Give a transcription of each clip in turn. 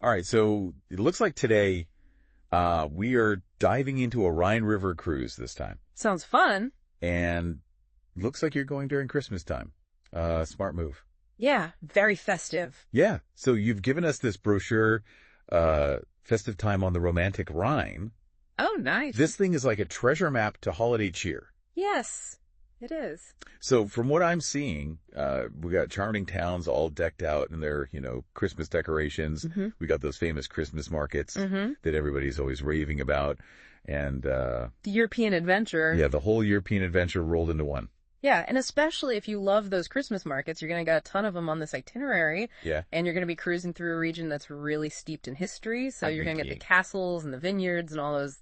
All right, so it looks like today we are diving into a Rhine River cruise this time. Sounds fun. And looks like you're going during Christmas time. Smart move. Yeah, very festive. Yeah, so you've given us this brochure, Festive Time on the Romantic Rhine. Oh, nice. This thing is like a treasure map to holiday cheer. Yes, it is. So from what I'm seeing, we got charming towns all decked out in their, Christmas decorations. Mm-hmm. We got those famous Christmas markets that everybody's always raving about. And the European adventure. Yeah, the whole European adventure rolled into one. Yeah, and especially if you love those Christmas markets, you're going to get a ton of them on this itinerary. Yeah. And you're going to be cruising through a region that's really steeped in history. So you're going to get the castles and the vineyards and all those,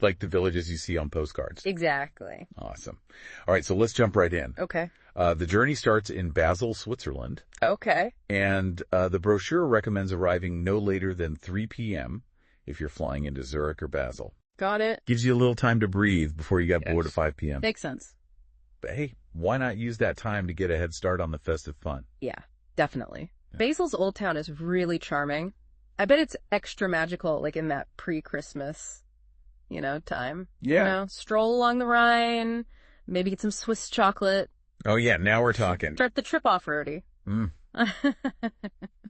Like the villages you see on postcards. Exactly. Awesome. All right, so let's jump right in. Okay. The journey starts in Basel, Switzerland. Okay. And the brochure recommends arriving no later than 3 p.m. if you're flying into Zurich or Basel. Got it. Gives you a little time to breathe before you get bored at 5 p.m. Makes sense. But hey, why not use that time to get a head start on the festive fun? Yeah, definitely. Yeah. Basel's Old Town is really charming. I bet it's extra magical, like in that pre-Christmas, time. Yeah. Stroll along the Rhine, maybe get some Swiss chocolate. Oh, yeah, now we're talking. Start the trip off, Rudy. I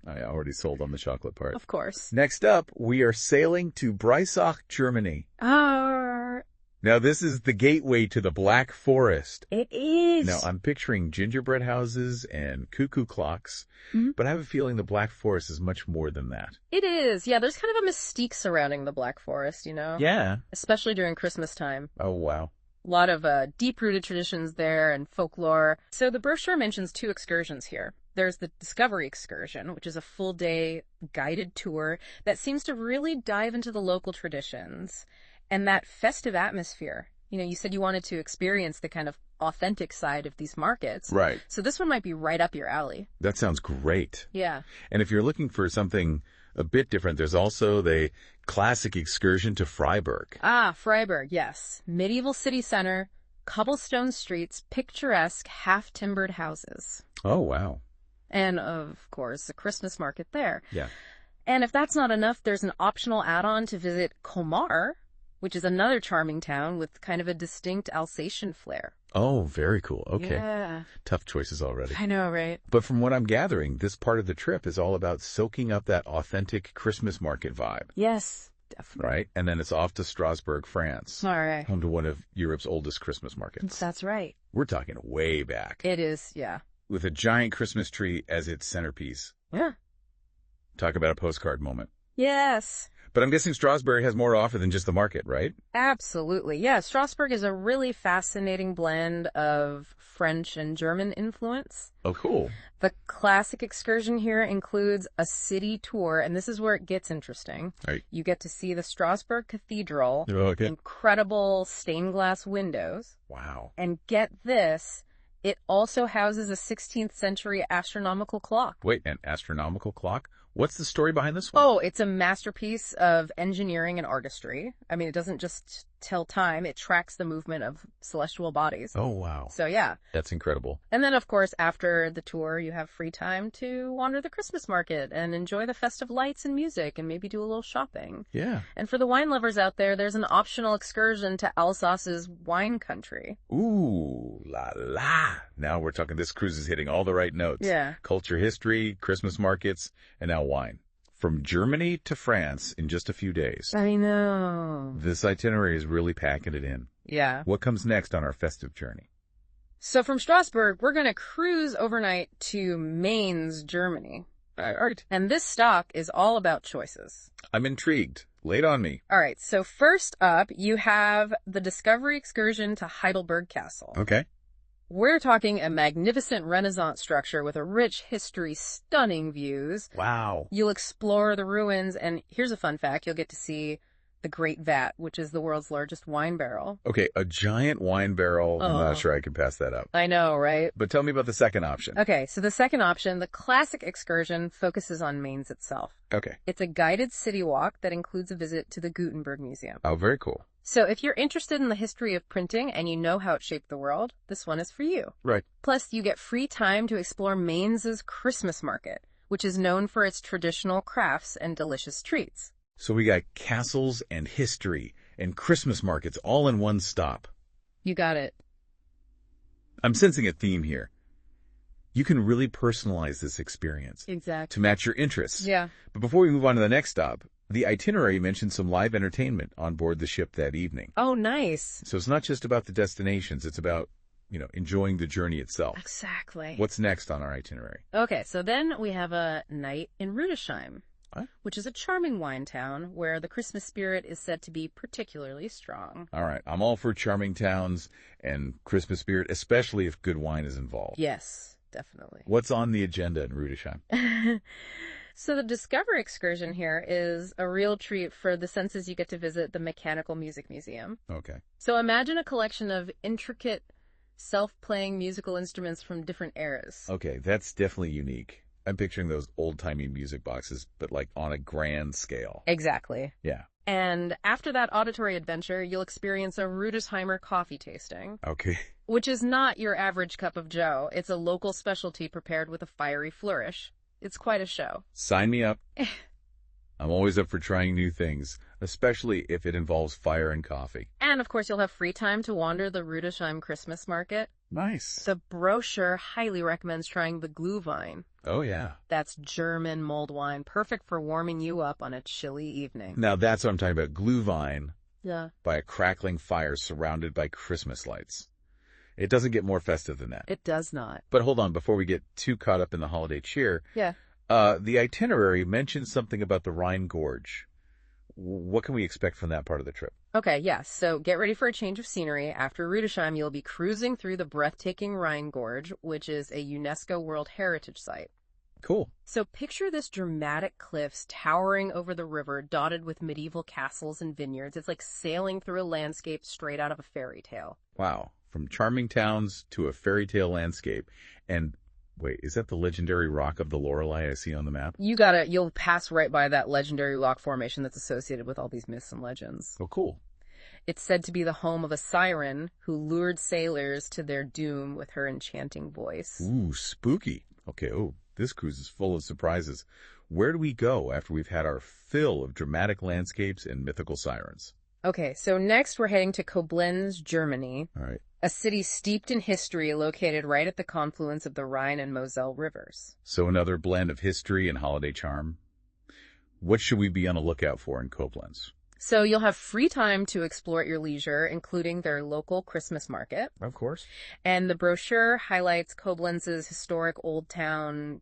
already sold on the chocolate part. Of course. Next up, we are sailing to Breisach, Germany. Now, this is the gateway to the Black Forest. It is. Now, I'm picturing gingerbread houses and cuckoo clocks, but I have a feeling the Black Forest is much more than that. It is. Yeah, there's kind of a mystique surrounding the Black Forest, Yeah. Especially during Christmas time. Oh, wow. A lot of deep-rooted traditions there and folklore. So the brochure mentions 2 excursions here. There's the Discovery Excursion, which is a full-day guided tour that seems to really dive into the local traditions and that festive atmosphere. You said you wanted to experience the kind of authentic side of these markets. Right. So this one might be right up your alley. That sounds great. Yeah. And if you're looking for something a bit different, there's also the classic excursion to Freiburg. Freiburg, yes. Medieval city center, cobblestone streets, picturesque, half-timbered houses. Oh, wow. And, of course, a Christmas market there. Yeah. And if that's not enough, there's an optional add-on to visit Colmar, which is another charming town with kind of a distinct Alsatian flair. Oh, very cool. Okay. Yeah. Tough choices already. I know, right? But from what I'm gathering, this part of the trip is all about soaking up that authentic Christmas market vibe. Yes, definitely. Right? And then it's off to Strasbourg, France. All right. Home to one of Europe's oldest Christmas markets. That's right. We're talking way back. It is, yeah. With a giant Christmas tree as its centerpiece. Yeah. Talk about a postcard moment. Yes. But I'm guessing Strasbourg has more to offer than just the market, right? Absolutely. Yeah, Strasbourg is a really fascinating blend of French and German influence. Oh, cool. The classic excursion here includes a city tour, and this is where it gets interesting. Right. You get to see the Strasbourg Cathedral, okay. Incredible stained glass windows. Wow. And get this, it also houses a 16th century astronomical clock. Wait, an astronomical clock? What's the story behind this one? Oh, it's a masterpiece of engineering and artistry. I mean, it doesn't just tell time, it tracks the movement of celestial bodies. Oh, wow. So, yeah. That's incredible. And then, of course, after the tour, you have free time to wander the Christmas market and enjoy the festive lights and music and maybe do a little shopping. Yeah. And for the wine lovers out there, there's an optional excursion to Alsace's wine country. Ooh, la la. Now we're talking, this cruise is hitting all the right notes. Yeah. Culture, history, Christmas markets, and now wine. From Germany to France in just a few days. I know. This itinerary is really packing it in. Yeah. What comes next on our festive journey? So from Strasbourg, we're going to cruise overnight to Mainz, Germany. All right. And this stop is all about choices. I'm intrigued. Lay it on me. All right. So first up, you have the Discovery Excursion to Heidelberg Castle. Okay. We're talking a magnificent Renaissance structure with a rich history, stunning views. Wow. You'll explore the ruins, and here's a fun fact. You'll get to see the Great Vat, which is the world's largest wine barrel. Okay, a giant wine barrel. I'm not sure I can pass that up. I know, right? But tell me about the second option. Okay, so the second option, the classic excursion, focuses on Mainz itself. Okay. It's a guided city walk that includes a visit to the Gutenberg Museum. Oh, very cool. So if you're interested in the history of printing and you know how it shaped the world, this one is for you. Right. Plus, you get free time to explore Mainz's Christmas market, which is known for its traditional crafts and delicious treats. So we got castles and history and Christmas markets all in one stop. You got it. I'm sensing a theme here. You can really personalize this experience. Exactly. To match your interests. Yeah. But before we move on to the next stop, the itinerary mentions some live entertainment on board the ship that evening. Oh, nice. So it's not just about the destinations, it's about, enjoying the journey itself. Exactly. What's next on our itinerary? Okay, so then we have a night in Rudesheim, What? which is a charming wine town where the Christmas spirit is said to be particularly strong. All right, I'm all for charming towns and Christmas spirit, especially if good wine is involved. Yes, definitely. What's on the agenda in Rudesheim? So the Discover excursion here is a real treat for the senses. You get to visit the Mechanical Music Museum. Okay. So imagine a collection of intricate, self-playing musical instruments from different eras. Okay, that's definitely unique. I'm picturing those old-timey music boxes, but like on a grand scale. Exactly. Yeah. And after that auditory adventure, you'll experience a Rudesheimer coffee tasting. Okay. Which is not your average cup of joe. It's a local specialty prepared with a fiery flourish. It's quite a show. Sign me up. I'm always up for trying new things, especially if it involves fire and coffee. And, of course, you'll have free time to wander the Rudesheim Christmas market. Nice. The brochure highly recommends trying the Glühwein. Oh, yeah. That's German mulled wine, perfect for warming you up on a chilly evening. Now, that's what I'm talking about. Glühwein. Yeah. By a crackling fire surrounded by Christmas lights. It doesn't get more festive than that. It does not. But hold on, before we get too caught up in the holiday cheer. Yeah. The itinerary mentions something about the Rhine Gorge. What can we expect from that part of the trip? Okay, yes. So get ready for a change of scenery. After Rudesheim, you'll be cruising through the breathtaking Rhine Gorge, which is a UNESCO World Heritage Site. Cool. So picture this dramatic cliffs towering over the river, dotted with medieval castles and vineyards. It's like sailing through a landscape straight out of a fairy tale. Wow. From charming towns to a fairy tale landscape. And wait, is that the legendary rock of the Lorelei I see on the map? You'll pass right by that legendary rock formation that's associated with all these myths and legends. Oh, cool. It's said to be the home of a siren who lured sailors to their doom with her enchanting voice. Ooh, spooky. Okay, this cruise is full of surprises. Where do we go after we've had our fill of dramatic landscapes and mythical sirens? Okay, so next we're heading to Koblenz, Germany. All right. A city steeped in history located right at the confluence of the Rhine and Moselle rivers. So another blend of history and holiday charm. What should we be on the lookout for in Koblenz? So you'll have free time to explore at your leisure, including their local Christmas market. Of course. And the brochure highlights Koblenz's historic old town,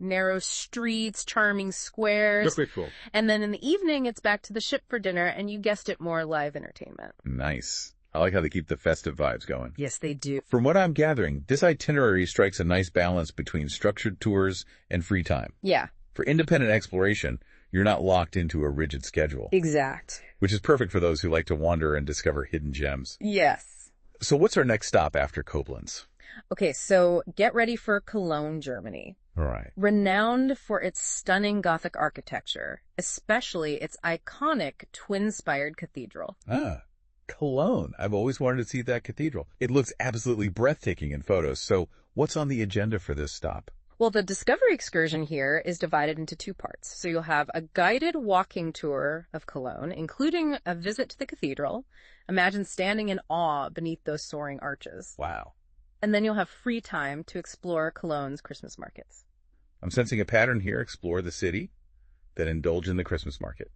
narrow streets, charming squares. Very cool. And then in the evening, it's back to the ship for dinner, and you guessed it, more live entertainment. Nice. I like how they keep the festive vibes going. Yes, they do. From what I'm gathering, this itinerary strikes a nice balance between structured tours and free time. Yeah. For independent exploration, you're not locked into a rigid schedule. Exact. Which is perfect for those who like to wander and discover hidden gems. Yes. So what's our next stop after Koblenz? Okay, so get ready for Cologne, Germany. All right. Renowned for its stunning Gothic architecture, especially its iconic twin-spired cathedral. Cologne. I've always wanted to see that cathedral. It looks absolutely breathtaking in photos. So what's on the agenda for this stop? Well, the Discovery excursion here is divided into two parts. So you'll have a guided walking tour of Cologne, including a visit to the cathedral. Imagine standing in awe beneath those soaring arches. Wow. And then you'll have free time to explore Cologne's Christmas markets. I'm sensing a pattern here. Explore the city, then indulge in the Christmas market.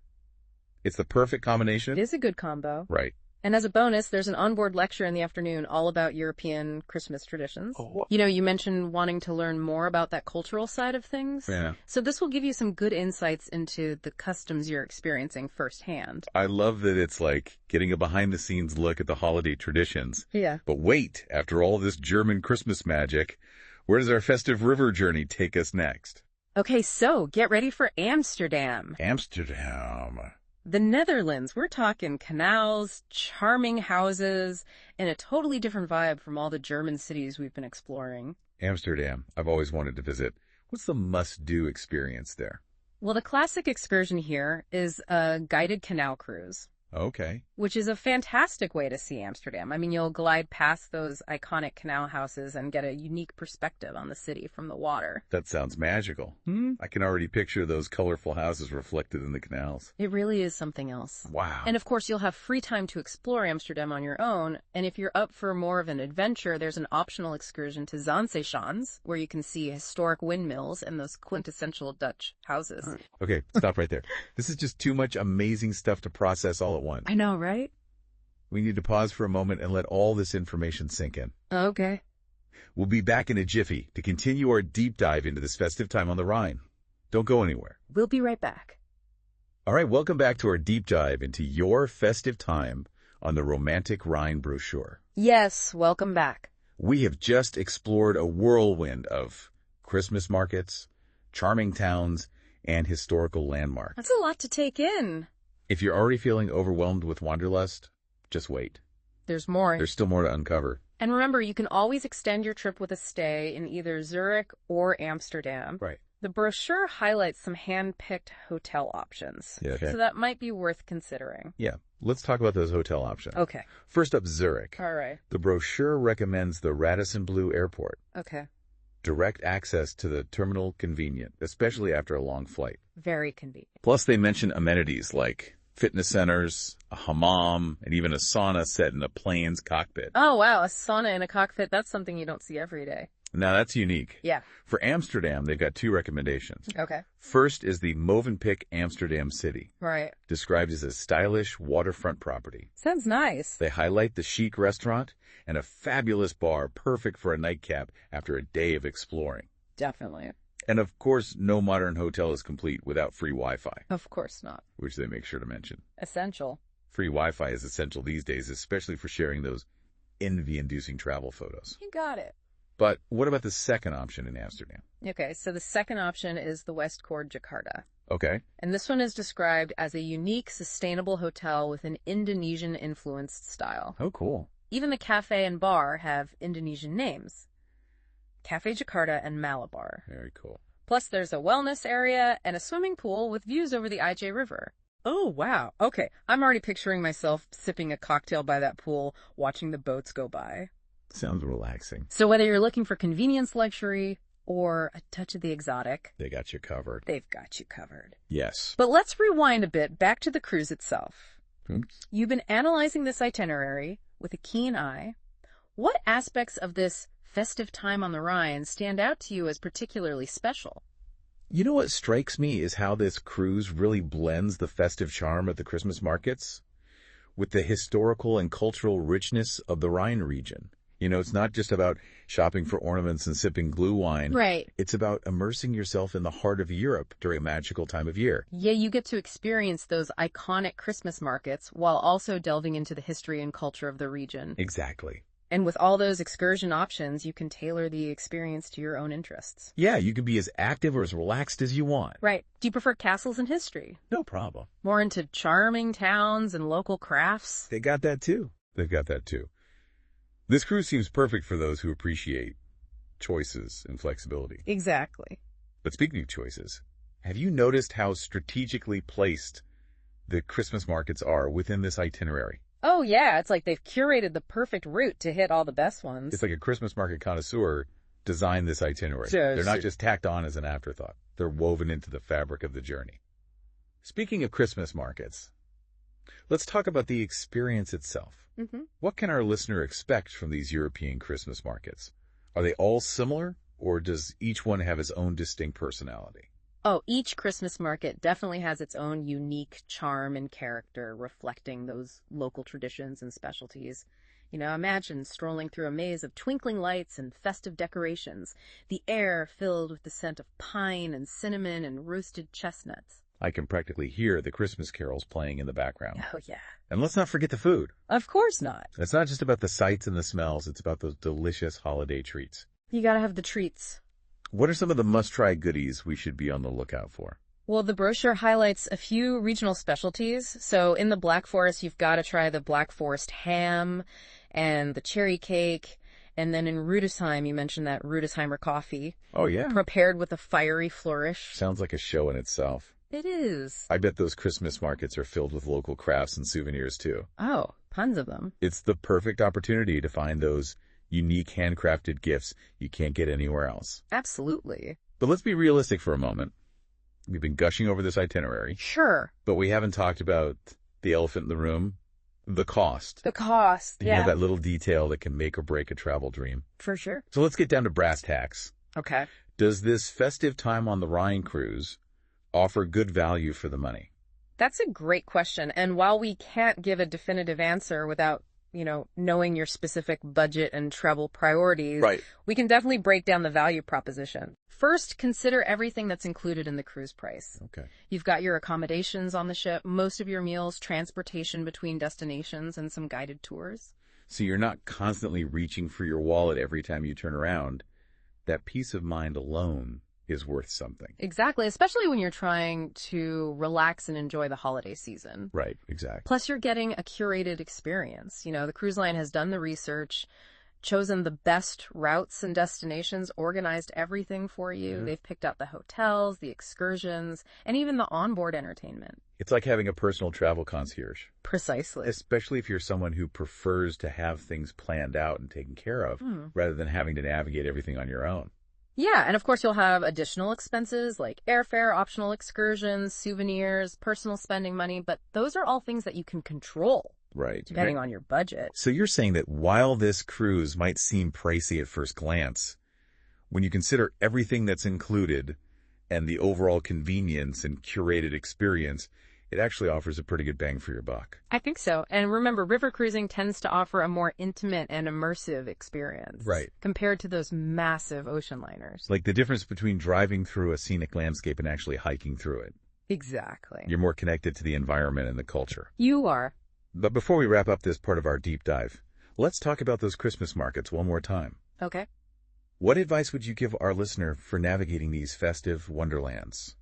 It's the perfect combination. It is a good combo. Right. And as a bonus, there's an onboard lecture in the afternoon all about European Christmas traditions. Oh. You mentioned wanting to learn more about that cultural side of things. Yeah. So this will give you some good insights into the customs you're experiencing firsthand. I love that it's like getting a behind-the-scenes look at the holiday traditions. Yeah. But wait, after all this German Christmas magic, where does our festive river journey take us next? Okay, so get ready for Amsterdam. Amsterdam. The Netherlands, we're talking canals, charming houses, and a totally different vibe from all the German cities we've been exploring. Amsterdam. I've always wanted to visit. What's the must-do experience there? Well, the classic excursion here is a guided canal cruise. Okay. which is a fantastic way to see Amsterdam. I mean, you'll glide past those iconic canal houses and get a unique perspective on the city from the water. That sounds magical. I can already picture those colorful houses reflected in the canals. It really is something else. Wow. And of course, you'll have free time to explore Amsterdam on your own. And if you're up for more of an adventure, there's an optional excursion to Zaanstejans, where you can see historic windmills and those quintessential Dutch houses. Okay, stop right there. This is just too much amazing stuff to process all at once. I know, right? We need to pause for a moment and let all this information sink in. Okay. We'll be back in a jiffy to continue our deep dive into this festive time on the Rhine. Don't go anywhere. We'll be right back. All right, welcome back to our deep dive into your festive time on the Romantic Rhine brochure. Yes, welcome back. We have just explored a whirlwind of Christmas markets, charming towns, and historical landmarks. That's a lot to take in. If you're already feeling overwhelmed with wanderlust, just wait. There's more. There's still more to uncover. And remember, you can always extend your trip with a stay in either Zurich or Amsterdam. Right. The brochure highlights some hand-picked hotel options. Yeah, okay. So that might be worth considering. Yeah, let's talk about those hotel options. Okay. First up, Zurich. All right. The brochure recommends the Radisson Blu Airport. Okay. Direct access to the terminal convenient, especially after a long flight. Very convenient. Plus, they mention amenities like fitness centers, a hammam, and even a sauna set in a plane's cockpit. Oh, wow. A sauna in a cockpit. That's something you don't see every day. Now, that's unique. Yeah. For Amsterdam, they've got two recommendations. Okay. First is the Movenpick Amsterdam City, Right. described as a stylish waterfront property. Sounds nice. They highlight the chic restaurant and a fabulous bar perfect for a nightcap after a day of exploring. Definitely. And of course, no modern hotel is complete without free Wi-Fi, Of course not. which they make sure to mention. Essential. Free Wi-Fi is essential these days, especially for sharing those envy-inducing travel photos. You got it. But what about the second option in Amsterdam? Okay, so the second option is the Westcourt Jakarta. Okay. And this one is described as a unique, sustainable hotel with an Indonesian-influenced style. Oh, cool. Even the cafe and bar have Indonesian names. Cafe Jakarta and Malabar. Very cool. Plus, there's a wellness area and a swimming pool with views over the IJ River. Oh, wow. Okay, I'm already picturing myself sipping a cocktail by that pool, watching the boats go by. Sounds relaxing. So whether you're looking for convenience luxury or a touch of the exotic, They got you covered. they've got you covered. Yes. But let's rewind a bit back to the cruise itself. Oops. You've been analyzing this itinerary with a keen eye. What aspects of this festive time on the Rhine stand out to you as particularly special? You know what strikes me is how this cruise really blends the festive charm of the Christmas markets with the historical and cultural richness of the Rhine region. You know, it's not just about shopping for ornaments and sipping glue wine. Right. It's about immersing yourself in the heart of Europe during a magical time of year. Yeah, you get to experience those iconic Christmas markets while also delving into the history and culture of the region. Exactly. And with all those excursion options, you can tailor the experience to your own interests. Yeah, you can be as active or as relaxed as you want. Right. Do you prefer castles and history? No problem. More into charming towns and local crafts? They got that too. They've got that too. This cruise seems perfect for those who appreciate choices and flexibility. Exactly. But speaking of choices, have you noticed how strategically placed the Christmas markets are within this itinerary? Oh, yeah. It's like they've curated the perfect route to hit all the best ones. It's like a Christmas market connoisseur designed this itinerary. Sure, They're not sure. just tacked on as an afterthought. They're woven into the fabric of the journey. Speaking of Christmas markets, let's talk about the experience itself. Mm-hmm. What can our listener expect from these European Christmas markets? Are they all similar, or does each one have its own distinct personality? Oh, each Christmas market definitely has its own unique charm and character, reflecting those local traditions and specialties. You know, imagine strolling through a maze of twinkling lights and festive decorations, the air filled with the scent of pine and cinnamon and roasted chestnuts. I can practically hear the Christmas carols playing in the background. Oh, yeah. And let's not forget the food. Of course not. It's not just about the sights and the smells, it's about those delicious holiday treats. You gotta have the treats. What are some of the must-try goodies we should be on the lookout for? Well, the brochure highlights a few regional specialties. So in the Black Forest, you've got to try the Black Forest ham and the cherry cake. And then in Rudesheim, you mentioned that Rudesheimer coffee. Oh, yeah. Prepared with a fiery flourish. Sounds like a show in itself. It is. I bet those Christmas markets are filled with local crafts and souvenirs too. Oh, tons of them. It's the perfect opportunity to find those unique handcrafted gifts you can't get anywhere else. Absolutely. But let's be realistic for a moment. We've been gushing over this itinerary, Sure. but we haven't talked about the elephant in the room, the cost. The cost, You know, that little detail that can make or break a travel dream. For sure. So let's get down to brass tacks. Okay. Does this festive time on the Rhine cruise offer good value for the money? That's a great question. And while we can't give a definitive answer without, knowing your specific budget and travel priorities, Right. we can definitely break down the value proposition. First, consider everything that's included in the cruise price. Okay. You've got your accommodations on the ship, most of your meals, transportation between destinations, and some guided tours. So you're not constantly reaching for your wallet every time you turn around. That peace of mind alone is worth something. Exactly, especially when you're trying to relax and enjoy the holiday season. Right, exactly. Plus, you're getting a curated experience. The cruise line has done the research, chosen the best routes and destinations, organized everything for you. They've picked out the hotels, the excursions, and even the onboard entertainment. It's like having a personal travel concierge. Precisely. Especially if you're someone who prefers to have things planned out and taken care of, rather than having to navigate everything on your own. Yeah, and of course you'll have additional expenses like airfare, optional excursions, souvenirs, personal spending money, but those are all things that you can control. Right. Depending on your budget. So you're saying that while this cruise might seem pricey at first glance, when you consider everything that's included and the overall convenience and curated experience, it actually offers a pretty good bang for your buck. I think so. And remember, river cruising tends to offer a more intimate and immersive experience. Right. Compared to those massive ocean liners. Like the difference between driving through a scenic landscape and actually hiking through it. Exactly. You're more connected to the environment and the culture. You are. But before we wrap up this part of our deep dive, let's talk about those Christmas markets one more time. Okay. What advice would you give our listener for navigating these festive wonderlands?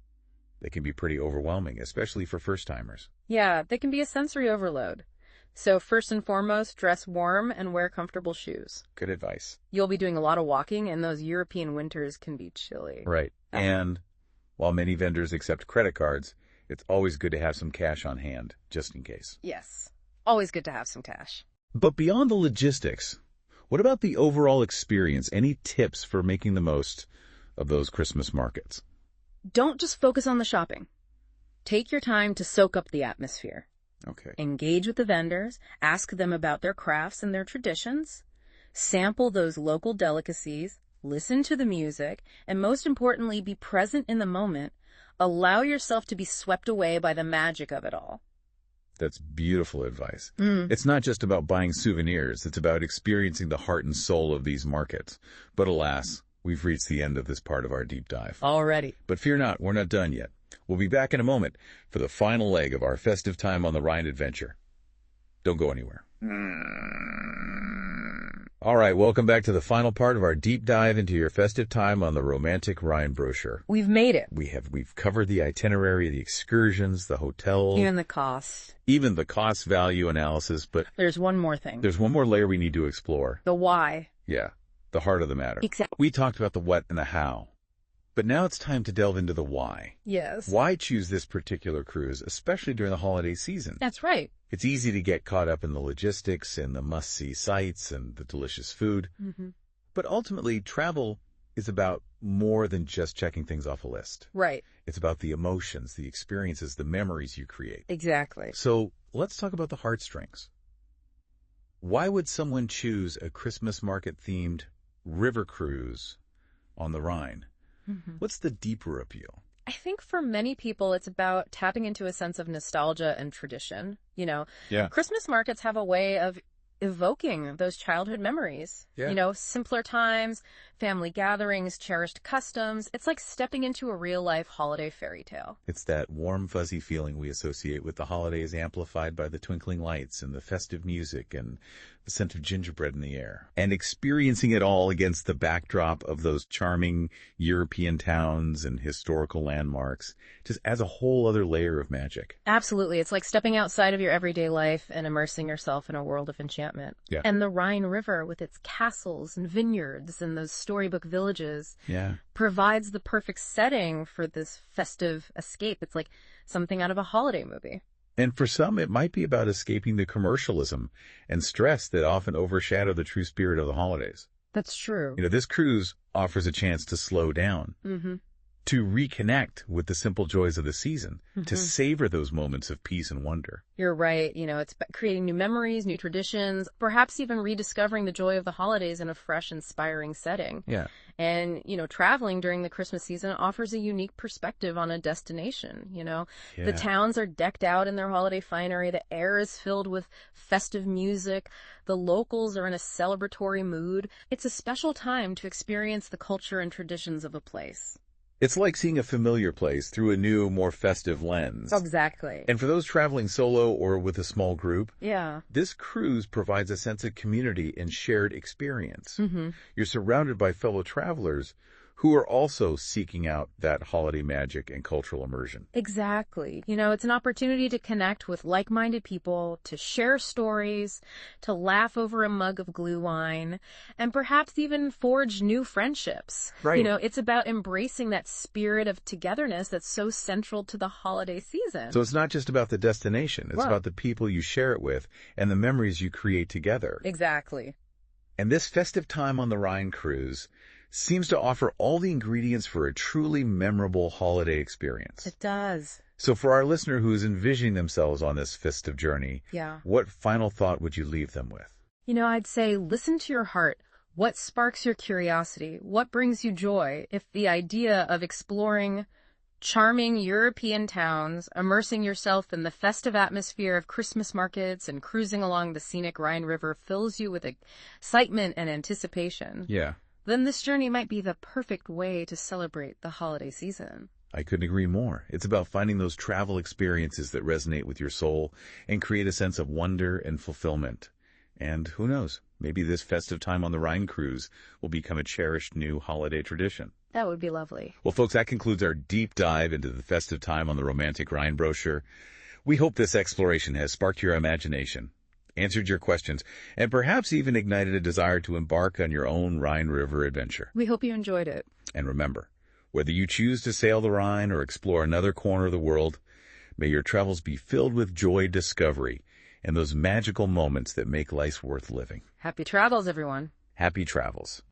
They can be pretty overwhelming, especially for first-timers. Yeah, they can be a sensory overload. So first and foremost, dress warm and wear comfortable shoes. Good advice. You'll be doing a lot of walking, and those European winters can be chilly. Right. And while many vendors accept credit cards, it's always good to have some cash on hand, just in case. Yes. Always good to have some cash. But beyond the logistics, what about the overall experience? Any tips for making the most of those Christmas markets? Don't just focus on the shopping. Take your time to soak up the atmosphere. Okay. Engage with the vendors, ask them about their crafts and their traditions, sample those local delicacies, listen to the music, and most importantly, be present in the moment. Allow yourself to be swept away by the magic of it all. That's beautiful advice. It's not just about buying souvenirs. It's about experiencing the heart and soul of these markets. But alas, we've reached the end of this part of our deep dive. Already. But fear not, we're not done yet. We'll be back in a moment for the final leg of our festive time on the Rhine adventure. Don't go anywhere. All right, welcome back to the final part of our deep dive into your festive time on the romantic Rhine brochure. We've made it. We've covered the itinerary, the excursions, the hotel, Even the cost. even the cost value analysis, but There's one more thing. there's one more layer we need to explore. The why. Yeah, the heart of the matter. Exactly. We talked about the what and the how, but now it's time to delve into the why. Yes. Why choose this particular cruise, especially during the holiday season? That's right. It's easy to get caught up in the logistics and the must-see sights and the delicious food. But ultimately, travel is about more than just checking things off a list. Right. It's about the emotions, the experiences, the memories you create. Exactly. So let's talk about the heartstrings. Why would someone choose a Christmas market-themed river cruise on the Rhine? What's the deeper appeal? I think for many people, it's about tapping into a sense of nostalgia and tradition. Yeah. Christmas markets have a way of evoking those childhood memories. Yeah. Simpler times, family gatherings, cherished customs. It's like stepping into a real-life holiday fairy tale. It's that warm, fuzzy feeling we associate with the holidays, amplified by the twinkling lights and the festive music and the scent of gingerbread in the air. And experiencing it all against the backdrop of those charming European towns and historical landmarks just adds a whole other layer of magic. Absolutely. It's like stepping outside of your everyday life and immersing yourself in a world of enchantment. enchantment. Yeah. And the Rhine River, with its castles and vineyards and those storybook villages, Yeah. provides the perfect setting for this festive escape. It's like something out of a holiday movie. And for some, it might be about escaping the commercialism and stress that often overshadow the true spirit of the holidays. That's true. This cruise offers a chance to slow down, to reconnect with the simple joys of the season, to savor those moments of peace and wonder. You're right. It's creating new memories, new traditions, perhaps even rediscovering the joy of the holidays in a fresh, inspiring setting. Yeah. And, traveling during the Christmas season offers a unique perspective on a destination. The towns are decked out in their holiday finery. The air is filled with festive music. The locals are in a celebratory mood. It's a special time to experience the culture and traditions of a place. It's like seeing a familiar place through a new, more festive lens. Exactly. And for those traveling solo or with a small group, Yeah. this cruise provides a sense of community and shared experience. Mm-hmm. You're surrounded by fellow travelers who are also seeking out that holiday magic and cultural immersion. Exactly. It's an opportunity to connect with like-minded people, to share stories, to laugh over a mug of glue wine, and perhaps even forge new friendships. Right. It's about embracing that spirit of togetherness that's so central to the holiday season. So it's not just about the destination. It's Well- about the people you share it with and the memories you create together. Exactly. And this festive time on the Rhine cruise seems to offer all the ingredients for a truly memorable holiday experience. It does. So for our listener who is envisioning themselves on this festive journey, Yeah. what final thought would you leave them with? I'd say listen to your heart. What sparks your curiosity? What brings you joy? If the idea of exploring charming European towns, immersing yourself in the festive atmosphere of Christmas markets and cruising along the scenic Rhine River fills you with excitement and anticipation, Yeah, then this journey might be the perfect way to celebrate the holiday season. I couldn't agree more. It's about finding those travel experiences that resonate with your soul and create a sense of wonder and fulfillment. And who knows, maybe this festive time on the Rhine cruise will become a cherished new holiday tradition. That would be lovely. Well, folks, that concludes our deep dive into the festive time on the Romantic Rhine brochure. We hope this exploration has sparked your imagination, answered your questions, and perhaps even ignited a desire to embark on your own Rhine River adventure. We hope you enjoyed it. And remember, whether you choose to sail the Rhine or explore another corner of the world, may your travels be filled with joy, discovery, and those magical moments that make life worth living. Happy travels, everyone. Happy travels.